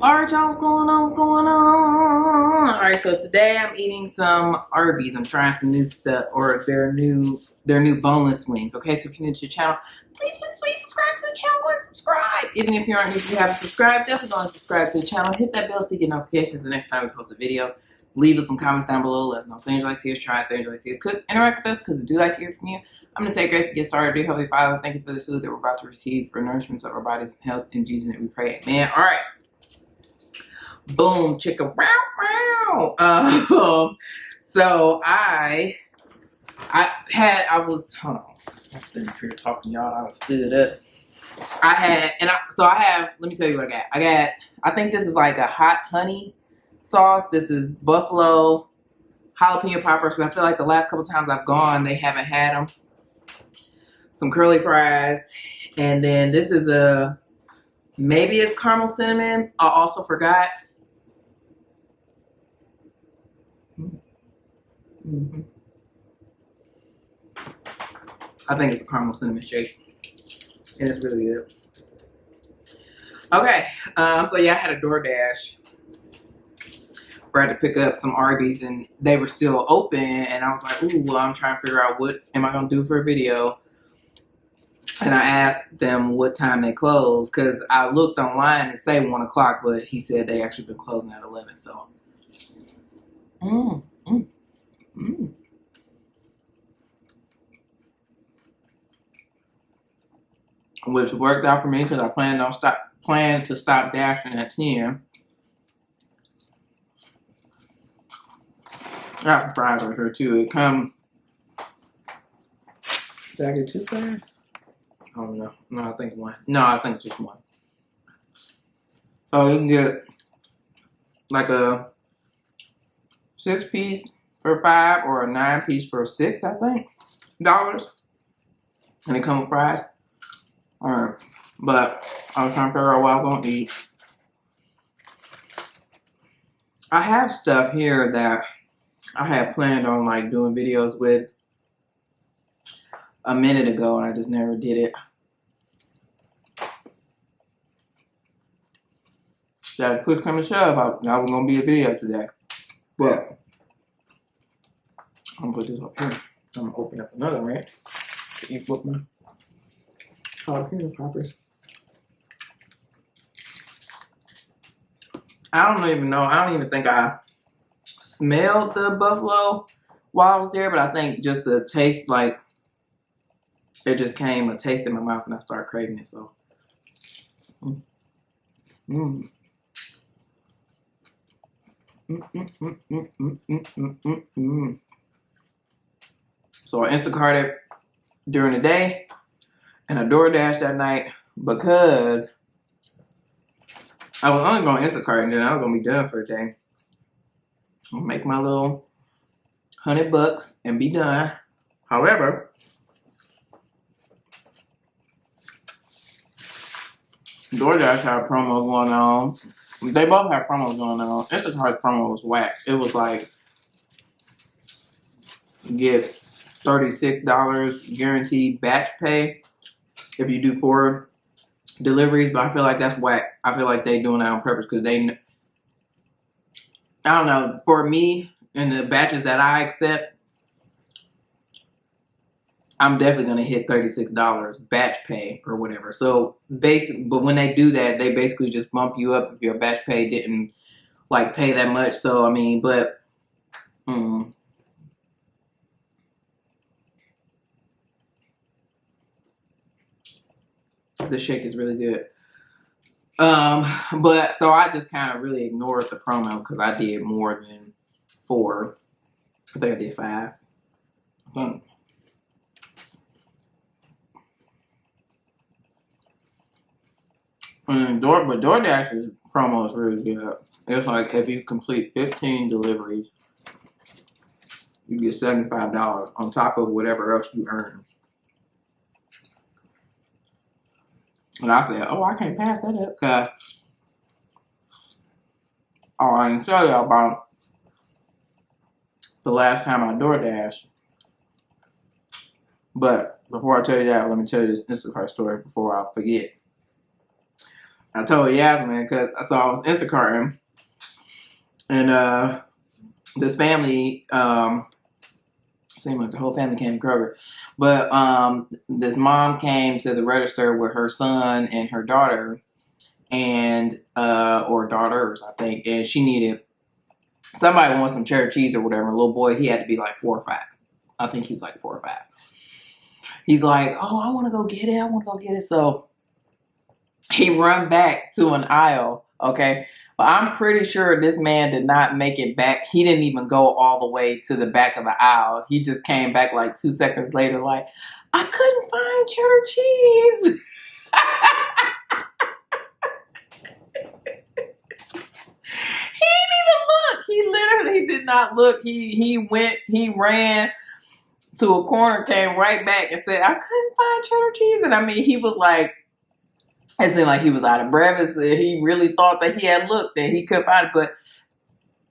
Alright, y'all, what's going on? What's going on? Alright, so today I'm eating some Arby's. I'm trying some new stuff, or their new boneless wings. Okay, so if you're new to the channel, please subscribe to the channel. Go and subscribe. Even if you aren't new, if you haven't subscribed, definitely go and subscribe to the channel. Hit that bell so you get notifications the next time we post a video. Leave us some comments down below. Let us know things you like to see us try, things you like to see us cook. Interact with us because we do like to hear from you. I'm going to say grace to get started. Dear Heavenly Father, thank you for this food that we're about to receive for nourishment of our bodies and health. In Jesus' name we pray. Amen. Alright. Boom, chicka, wow, wow. So I was, hold on, I'm sitting here talking to y'all. I stood up. Let me tell you what I got. I think this is like a hot honey sauce. This is buffalo jalapeno poppers. I feel like the last couple times I've gone, they haven't had them. Some curly fries. And then this is maybe it's caramel cinnamon. I also forgot. I think it's a caramel cinnamon shake, and it's really good. Okay, so yeah, I had a DoorDash where I had to pick up some Arby's, and they were still open, and I was like, ooh, well, I'm trying to figure out what am I gonna do for a video. And I asked them what time they close, because I looked online and say 1 o'clock, but he said they actually been closing at 11. So, which worked out for me because I planned to stop dashing at 10. I got some fries right here too. It come. Did I get 2 fries? I don't know. No, I think 1. No, I think it's just 1. So you can get like a 6-piece for $5 or a 9-piece for $6, I think, dollars. And it come with fries. Alright. But I was trying to figure out what I was gonna eat. I have stuff here that I had planned on like doing videos with a minute ago, and I just never did it. That push come to shove, that was gonna be a video today. But I'm gonna put this up here. I'm gonna open up another ranch to eat with my jalapeno poppers. I don't even know. I don't even think I smelled the buffalo while I was there, but I think just the taste, like, it just came a taste in my mouth and I started craving it. So, So I Instacarted during the day and I DoorDashed that night because I was only going to Instacart and then I was going to be done for the day. I'll make my little $100 and be done. However, DoorDash had a promo going on. They both had promos going on. Instacart's promo was whack. It was like, get $36 guaranteed batch pay if you do 4 deliveries, but I feel like that's whack. I feel like they doing that on purpose because they, I don't know, for me and the batches that I accept, I'm definitely gonna hit $36 batch pay or whatever. So basically, but when they do that, they basically just bump you up if your batch pay didn't like pay that much. So I mean, but the shake is really good. But so I just kind of really ignored the promo because I did more than 4. I think I did 5. But DoorDash's promo is really good. It's like if you complete 15 deliveries, you get $75 on top of whatever else you earn. And I said, oh, I can't pass that up. Cause I didn't tell y'all about the last time I DoorDashed. But before I tell you that, let me tell you this Instacart story before I forget. I told Yasmin because so I was Instacarting, and this family, seemed like the whole family came to Kroger, but this mom came to the register with her son and her daughter, and or daughters, I think, and she needed somebody wants some cheddar cheese or whatever. A little boy, he had to be like 4 or 5. I think he's like 4 or 5. He's like, oh, I want to go get it. I want to go get it. So he run back to an aisle, okay? But I'm pretty sure this man did not make it back. He didn't even go all the way to the back of the aisle. He just came back like 2 seconds later like, I couldn't find cheddar cheese. He didn't even look. He literally did not look. He ran to a corner, came right back and said, I couldn't find cheddar cheese. And I mean, he was like, it seemed like he was out of breath. He really thought that he had looked and he couldn't find it. But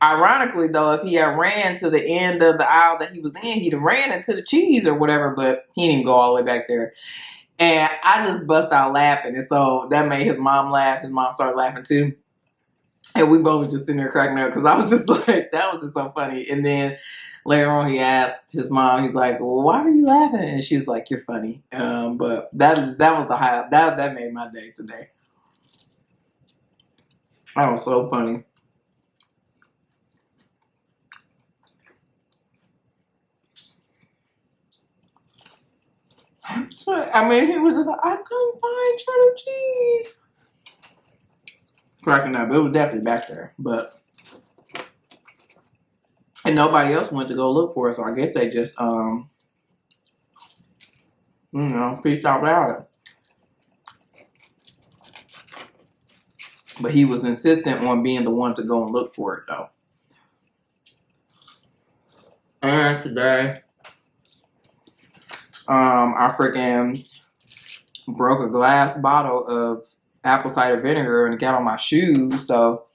ironically, though, if he had ran to the end of the aisle that he was in, he'd have ran into the cheese or whatever, but he didn't go all the way back there. And I just bust out laughing. And so that made his mom laugh. His mom started laughing too. And we both were just sitting there cracking up because I was just like, that was just so funny. And then later on, he asked his mom, he's like, well, why are you laughing? And she's like, you're funny. But that was the highlight. That made my day today. That was so funny. I mean, he was just like, I couldn't find cheddar cheese. Cracking up. It was definitely back there. And nobody else went to go look for it, so I guess they just, peaced out about it. But he was insistent on being the one to go and look for it, though. And today, I freaking broke a glass bottle of apple cider vinegar and it got on my shoes, so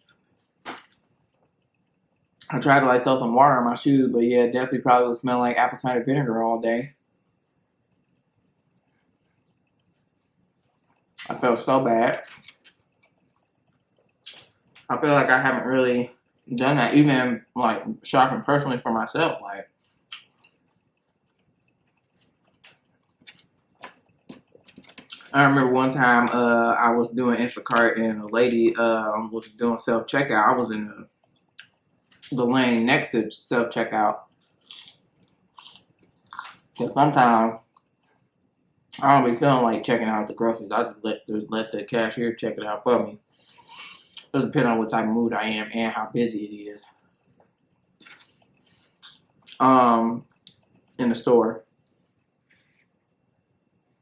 I tried to like throw some water on my shoes, but yeah, it definitely probably would smell like apple cider vinegar all day. I felt so bad. I feel like I haven't really done that, even like shopping personally for myself. Like, I remember one time I was doing Instacart and a lady was doing self-checkout. I was in the lane next to self-checkout. So sometimes I don't be feeling like checking out the groceries. I just let the cashier check it out for me. It doesn't depend on what type of mood I am and how busy it is. In the store.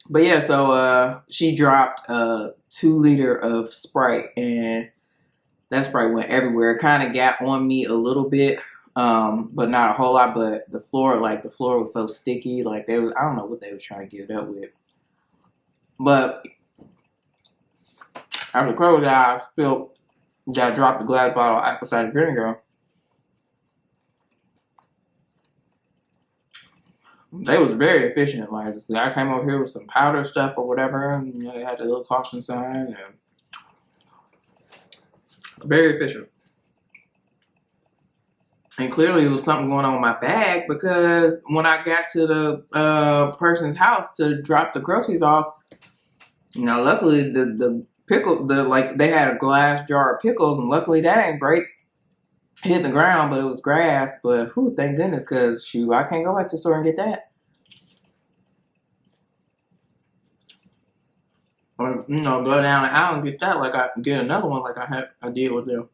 But yeah, so she dropped a 2 liter of Sprite and that Sprite went everywhere. It kind of got on me a little bit, but not a whole lot. But the floor was so sticky. Like I don't know what they was trying to get it up with. But after close I dropped the glass bottle of apple cider vinegar. They was very efficient. Like this guy came over here with some powder stuff or whatever, and they had the little caution sign and very efficient. And clearly, it was something going on with my bag because when I got to the person's house to drop the groceries off, luckily the pickle, they had a glass jar of pickles, and luckily that ain't break. Hit the ground, but it was grass. But thank goodness, because shoot, I can't go back to the store and get that. Or go down the aisle and get that, like I get another one, like I did with the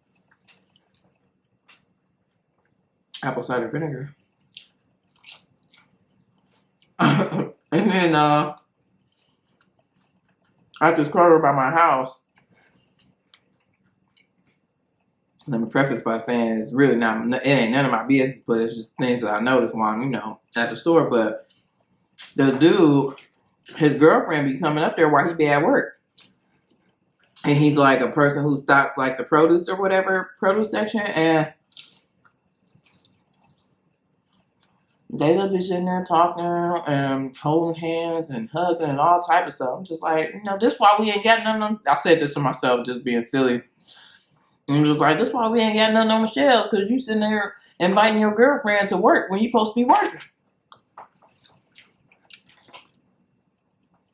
apple cider vinegar. And then at this Kroger by my house, let me preface by saying it ain't none of my business, but it's just things that I noticed while I'm, at the store. But the dude, his girlfriend be coming up there while he be at work. And he's like a person who stocks like the produce or whatever, produce section. And They just be sitting there talking and holding hands and hugging and all type of stuff. I'm just like, this why we ain't got none of them. I said this to myself, just being silly. I'm just like, this why we ain't got none of them Michelle's, because you sitting there inviting your girlfriend to work when you supposed to be working.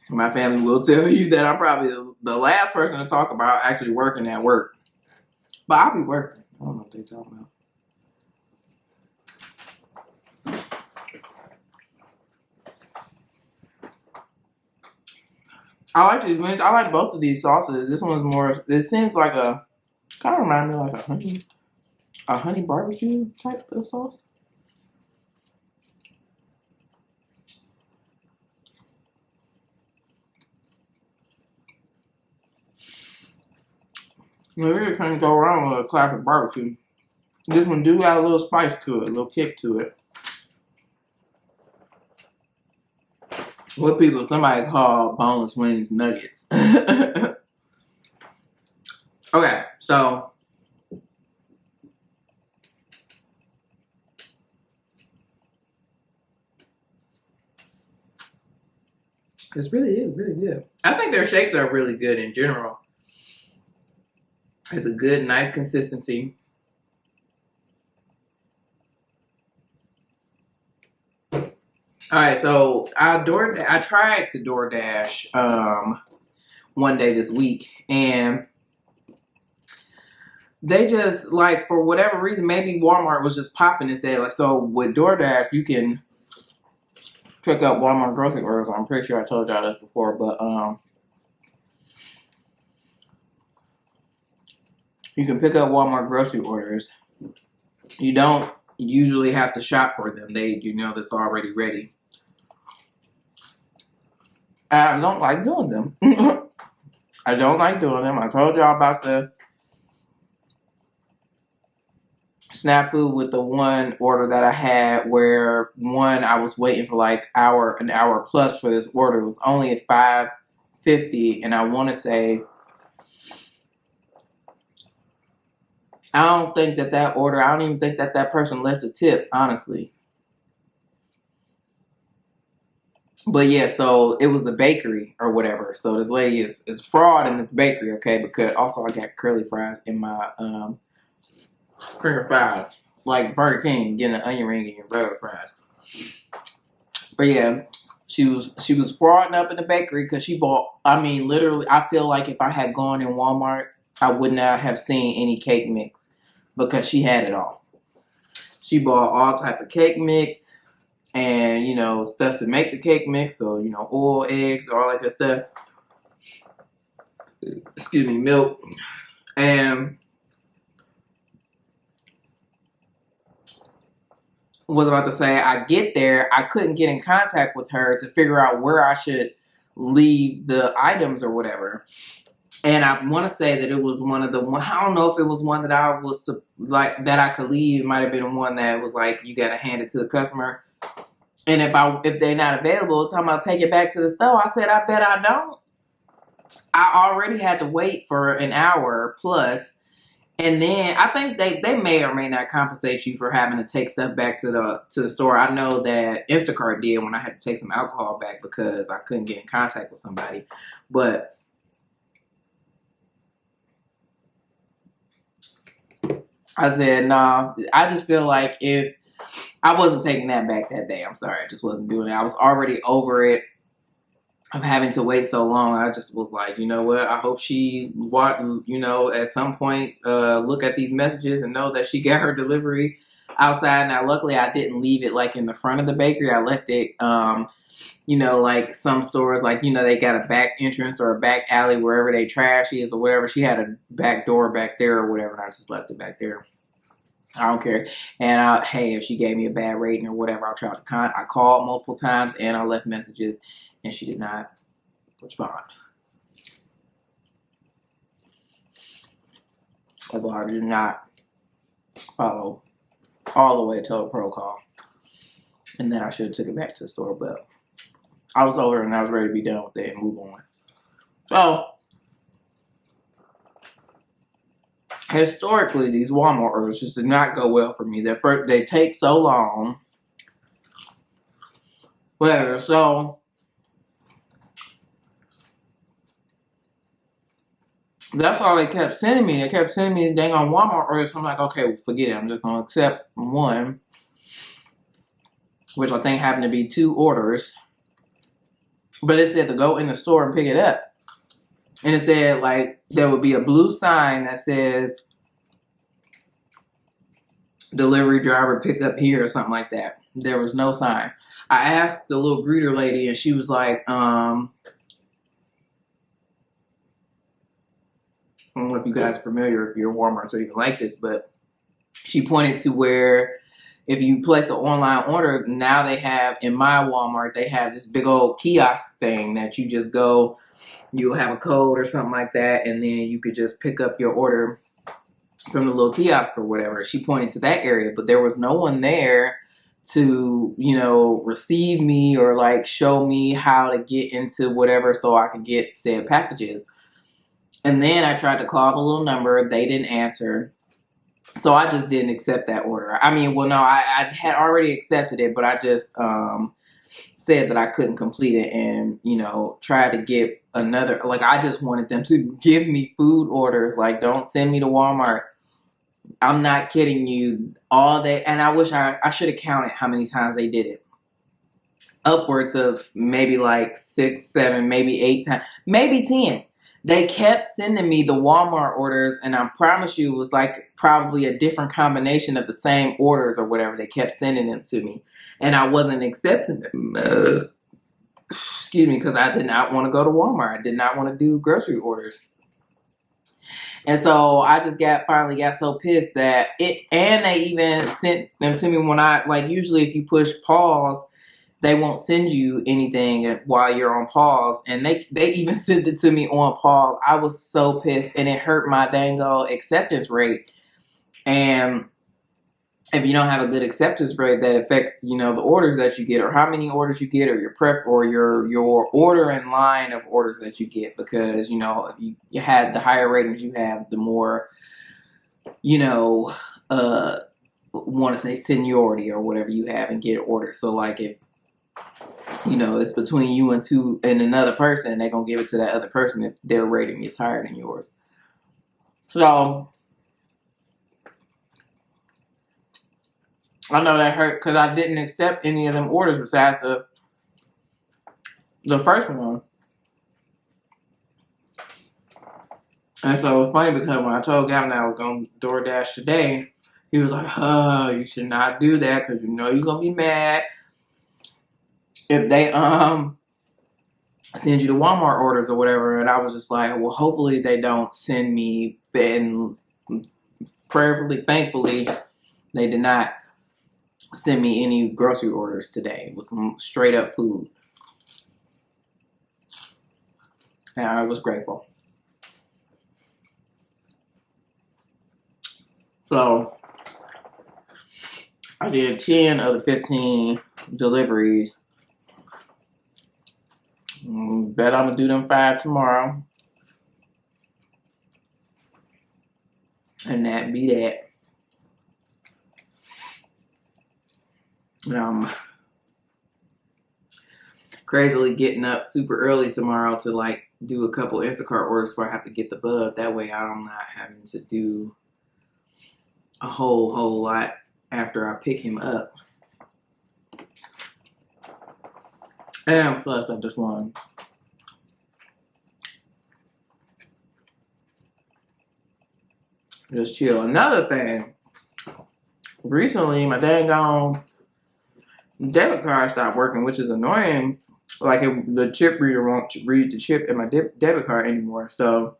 My family will tell you that I'm probably the last person to talk about actually working at work. But I'll be working. I don't know what they're talking about. I like these wings. I like both of these sauces. This one's more, it seems like kind of reminds me of like a honey barbecue type of sauce. You really can't go wrong with a classic barbecue. This one do got a little spice to it, a little kick to it. What somebody call boneless wings nuggets. Okay, so this really is really good. I think their shakes are really good in general. It's a good, nice consistency. All right, so I tried to DoorDash one day this week, and they just, like, for whatever reason, maybe Walmart was just popping this day. Like, so with DoorDash, you can pick up Walmart grocery orders. I'm pretty sure I told y'all this before, but you can pick up Walmart grocery orders. You don't usually have to shop for them. That's already ready. I don't like doing them. I don't like doing them. I told y'all about the snafu with the one order that I had where I was waiting for like an hour plus for this order. It was only at $5.50, and I want to say I don't even think that person left a tip, honestly. But yeah, so it was a bakery or whatever. So this lady is fraud in this bakery, okay? Because also I got curly fries in my creamer fries, like Burger King, getting an onion ring in your regular fries. But yeah, she was frauding up in the bakery because she bought. I mean, literally, I feel like if I had gone in Walmart, I would not have seen any cake mix because she had it all. She bought all type of cake mix. And, stuff to make the cake mix. So, oil, eggs, all that good stuff. Excuse me, milk. And was about to say, I get there. I couldn't get in contact with her to figure out where I should leave the items or whatever. And I want to say that it was one of I don't know if it was one that I was like, that I could leave. It might have been one that was like, you got to hand it to the customer. And if they're not available, talking about take it back to the store, I said, I bet I don't. I already had to wait for an hour plus. And then I think they may or may not compensate you for having to take stuff back to the store. I know that Instacart did when I had to take some alcohol back because I couldn't get in contact with somebody. But I said, nah, I just feel like if I wasn't taking that back that day. I'm sorry. I just wasn't doing it. I was already over it of having to wait so long. I just was like, you know what? I hope she, at some point, look at these messages and know that she got her delivery outside. Now, luckily, I didn't leave it like in the front of the bakery. I left it, like some stores, like, they got a back entrance or a back alley wherever they trash is or whatever. She had a back door back there or whatever, and I just left it back there. I don't care. And hey, if she gave me a bad rating or whatever, I called multiple times and I left messages, and she did not respond. Although I did not follow all the way to a protocol, and then I should have took it back to the store, but I was over and I was ready to be done with it and move on. So historically, these Walmart orders just did not go well for me. They take so long. Whatever. So that's all they kept sending me. They kept sending me the dang on Walmart orders. So I'm like, okay, well, forget it. I'm just gonna accept one, which I think happened to be 2 orders. But it said to go in the store and pick it up. And it said like there would be a blue sign that says delivery driver pick up here or something like that. There was no sign. I asked the little greeter lady and she was like, I don't know if you guys are familiar, if you're Walmart or even like this, but she pointed to where if you place an online order, now they have, in my Walmart, they have this big old kiosk thing that you just go, you'll have a code or something like that, and then you could just pick up your order from the little kiosk or whatever. She pointed to that area, but there was no one there to, you know, receive me or like show me how to get into whatever so I could get said packages. And then I tried to call the little number. They didn't answer. So I just didn't accept that order. I mean, well, no, I had already accepted it, but I just said that I couldn't complete it and, you know, tried to get another. Like, I just wanted them to give me food orders. Like, don't send me to Walmart. I'm not kidding you. All day. And I wish I should have counted how many times they did it. Upwards of maybe like 6, 7, maybe 8 times, maybe 10. They kept sending me the Walmart orders, and I promise you it was like probably a different combination of the same orders or whatever. They kept sending them to me, and I wasn't accepting them. Excuse me, because I did not want to go to Walmart. I did not want to do grocery orders. And so I just finally got so pissed that and they even sent them to me when like usually if you push pause, they won't send you anything while you're on pause. And they even sent it to me on pause. I was so pissed and it hurt my dang old acceptance rate. And if you don't have a good acceptance rate, that affects, you know, the orders that you get or how many orders you get or your prep or your order in line of orders that you get. Because, you know, if you have the higher ratings you have, the more, you know, want to say seniority or whatever you have and get orders. So like if, you know, it's between you and another person, they're going to give it to that other person if their rating is higher than yours. So I know that hurt because I didn't accept any of them orders besides the first one. And so it was funny because when I told Gavin I was going to DoorDash today, he was like, oh, you should not do that because you know you're going to be mad if they send you the Walmart orders or whatever. And I was just like, well, hopefully they don't send me, and prayerfully, thankfully, they did not send me any grocery orders today. It was some straight up food. And I was grateful. So I did 10 of the 15 deliveries. Bet I'm gonna do them 5 tomorrow. And that be that. And I'm crazily getting up super early tomorrow to like do a couple Instacart orders before I have to get the bug. That way I'm not having to do a whole lot after I pick him up. And plus I just want to just chill. Another thing, recently my dang on debit card stopped working, which is annoying. Like the chip reader won't read the chip in my debit card anymore. So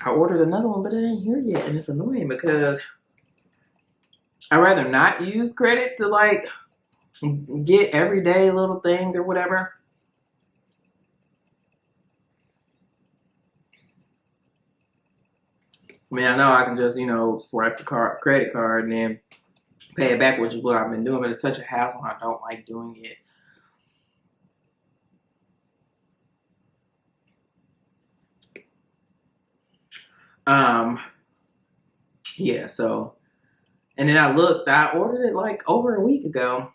I ordered another one, but it ain't here yet. And it's annoying because I'd rather not use credit to like get everyday little things or whatever. I mean, I know I can just, you know, swipe the credit card and then pay it back, which is what I've been doing, but it's such a hassle and I don't like doing it. Yeah, so, and then I ordered it like over a week ago,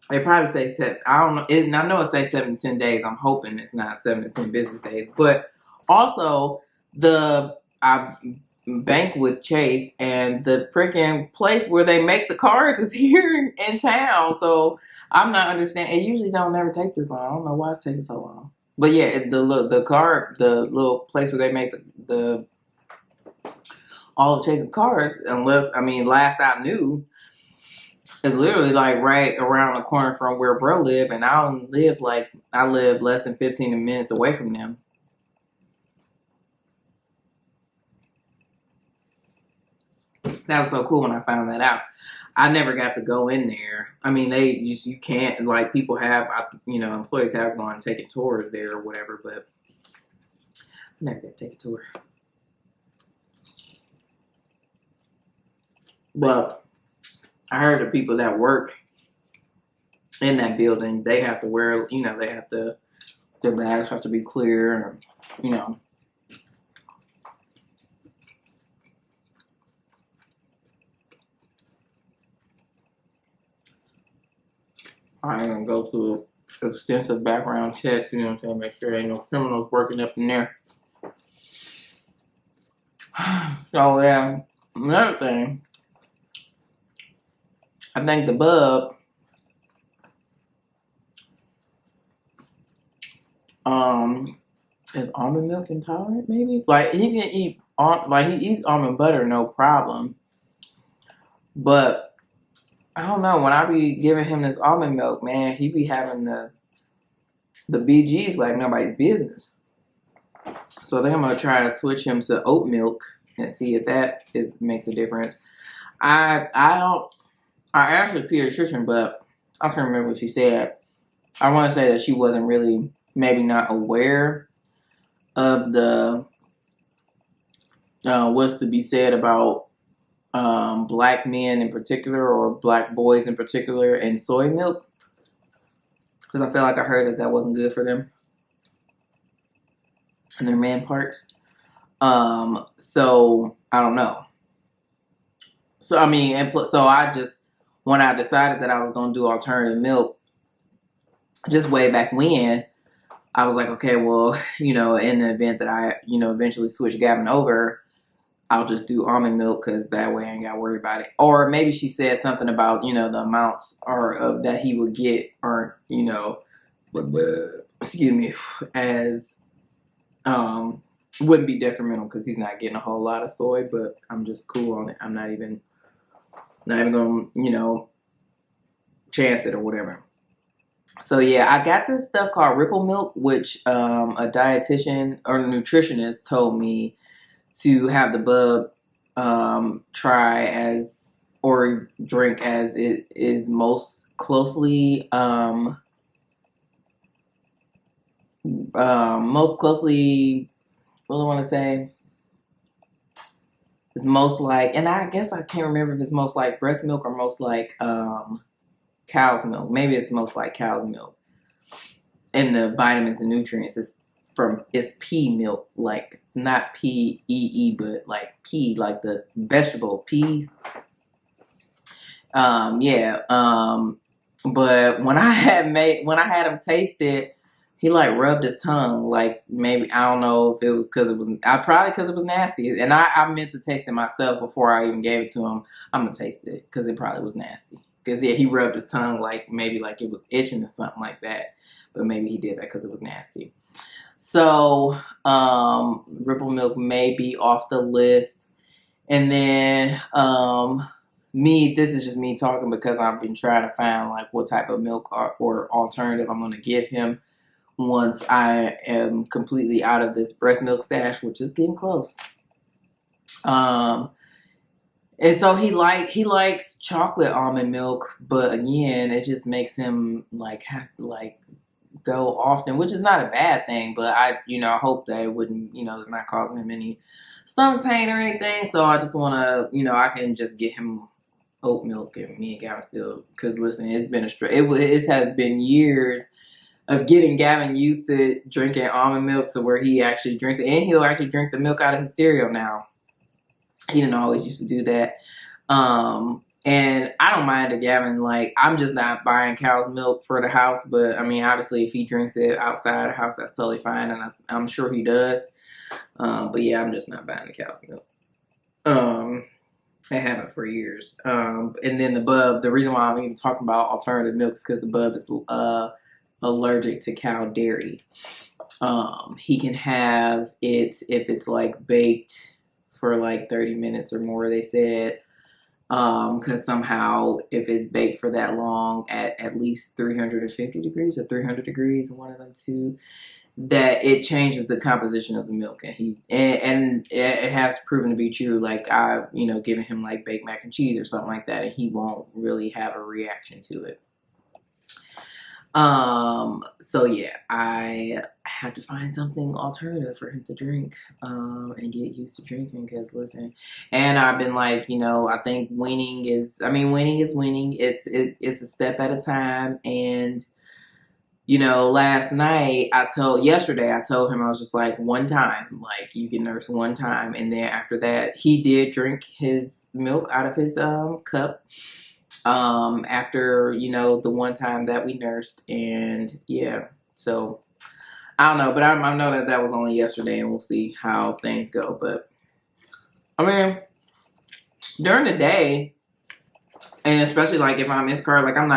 They probably say I don't know. I know it says 7 to 10 days. I'm hoping it's not 7 to 10 business days. But also I bank with Chase, and the freaking place where they make the cards is here in town. So I'm not understanding. It usually don't never take this long. I don't know why it's taking so long. But yeah, the little place where they make the all of Chase's cards, last I knew, is literally like right around the corner from where bro live, and I live less than 15 minutes away from them. That was so cool when I found that out. I never got to go in there. I mean, you can't, like, people have, employees have gone and taken tours there or whatever, but I never got to take a tour. But I heard the people that work in that building, they have to wear, their bags have to be clear, and, I ain't gonna go through extensive background checks, you know what I'm saying, make sure there ain't no criminals working up in there. So, yeah, another thing, I think the bub, is almond milk intolerant, maybe? Like, he can eat, he eats almond butter, no problem. But, I don't know, when I be giving him this almond milk, man, he be having the BGs like nobody's business. So I think I'm going to try to switch him to oat milk and see if that makes a difference. I asked the pediatrician, but I can't remember what she said. I want to say that she wasn't really, maybe not aware of the, what's to be said about black men in particular, or black boys in particular, and soy milk. Because I feel like I heard that wasn't good for them and their man parts. So I don't know. So I mean, when I decided that I was gonna do alternative milk, just way back when, I was like, okay, well, in the event that I, eventually switch Gavin over, I'll just do almond milk, because that way I ain't got to worry about it. Or maybe she said something about, the amounts that he would get, or, excuse me, as wouldn't be detrimental, because he's not getting a whole lot of soy, but I'm just cool on it. I'm not even going to, chance it or whatever. So yeah, I got this stuff called Ripple Milk, which a dietitian or nutritionist told me to have the bub try as or drink as it is most closely what do I want to say? It's most like, and I guess I can't remember if it's most like breast milk or most like cow's milk. Maybe it's most like cow's milk. And the vitamins and nutrients it's pea milk, like not PEE, but like pea, like the vegetable peas. Yeah. But when I had him taste it, he like rubbed his tongue, like maybe, I don't know if it was because it was nasty. And I meant to taste it myself before I even gave it to him. I'm gonna taste it because it probably was nasty. Because yeah, he rubbed his tongue like maybe like it was itching or something like that. But maybe he did that because it was nasty. So Ripple Milk may be off the list. And then this is just me talking because I've been trying to find like what type of milk or alternative I'm going to give him once I am completely out of this breast milk stash, which is getting close. And so he likes chocolate almond milk, but again, it just makes him like have to like go often, which is not a bad thing, but I hope that it wouldn't, it's not causing him any stomach pain or anything. So I just want to, I can just get him oat milk, and me and Gavin still, because listen, it's been it has been years of getting Gavin used to drinking almond milk to where he actually drinks it, and he'll actually drink the milk out of his cereal now. He didn't always used to do that. And I don't mind if Gavin, like, I'm just not buying cow's milk for the house. But, I mean, obviously, if he drinks it outside the house, that's totally fine. And I'm sure he does. But, yeah, I'm just not buying the cow's milk. I haven't for years. And then the bub, the reason why I'm even talking about alternative milk is because the bub is allergic to cow dairy. He can have it if it's, like, baked for, like, 30 minutes or more, they said. Because somehow if it's baked for that long at least 350 degrees or 300 degrees, one of them two, that it changes the composition of the milk. And it has proven to be true. Like, I've, given him like baked mac and cheese or something like that, and he won't really have a reaction to it. So yeah, I have to find something alternative for him to drink, and get used to drinking, because listen, and I've been like, I think weaning is weaning. It's a step at a time. And, yesterday I told him, I was just like, one time, like, you can nurse one time. And then after that, he did drink his milk out of his, cup. After, the one time that we nursed. And yeah, so I don't know, but I know that was only yesterday, and we'll see how things go. But I mean, during the day, and especially like if I'm in his car, like I'm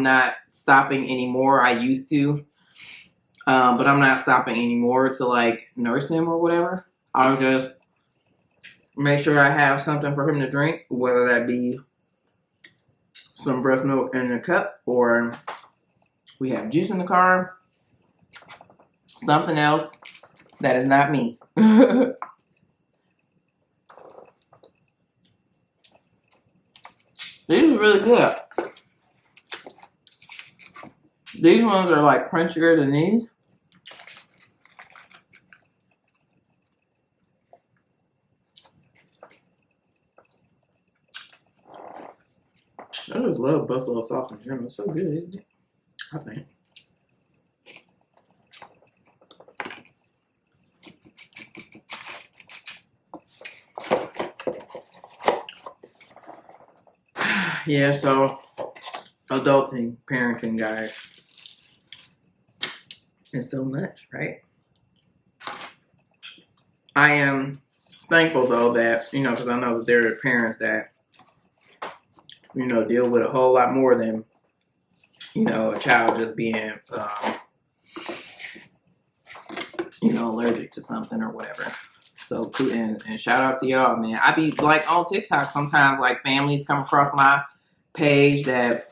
not stopping anymore. I used to, but I'm not stopping anymore to like nurse him or whatever. I'll just make sure I have something for him to drink, whether that be some breast milk in a cup, or we have juice in the car, something else that is not me. These are really good. These ones are like crunchier than these. I just love buffalo sauce in general. It's so good, isn't it? I think. Yeah, so adulting, parenting, guys. It's so much, right? I am thankful though that, because I know that there are parents that, deal with a whole lot more than, a child just being, allergic to something or whatever. So, and shout out to y'all, man. I be like on TikTok sometimes, like families come across my page that,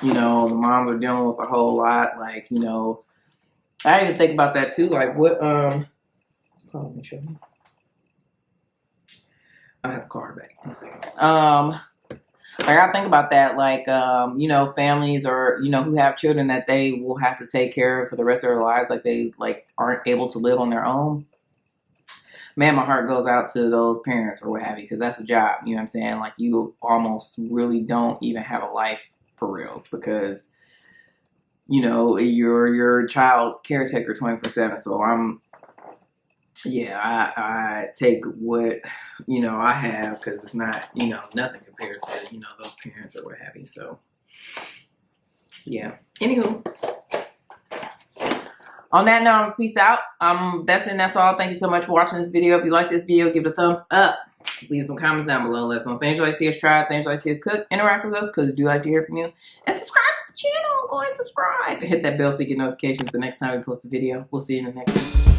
the moms are dealing with a whole lot. Like, I even think about that too. Like, what, let's call me, show you. I have the card back in a second. Like, I think about that, like, families or, who have children that they will have to take care of for the rest of their lives. Like, they, aren't able to live on their own. Man, my heart goes out to those parents or what have you, because that's a job, you know what I'm saying? Like, you almost really don't even have a life for real, because, you're your child's caretaker 24/7. So I take what, I have, because it's not, nothing compared to, those parents or what have you. So, yeah. Anywho, on that note, peace out. That's all. Thank you so much for watching this video. If you like this video, give it a thumbs up. Leave some comments down below. Let us know things you like to see us try, things you like to see us cook. Interact with us, because we do like to hear from you. And subscribe to the channel. Go ahead and subscribe. And hit that bell so you get notifications the next time we post a video. We'll see you in the next one.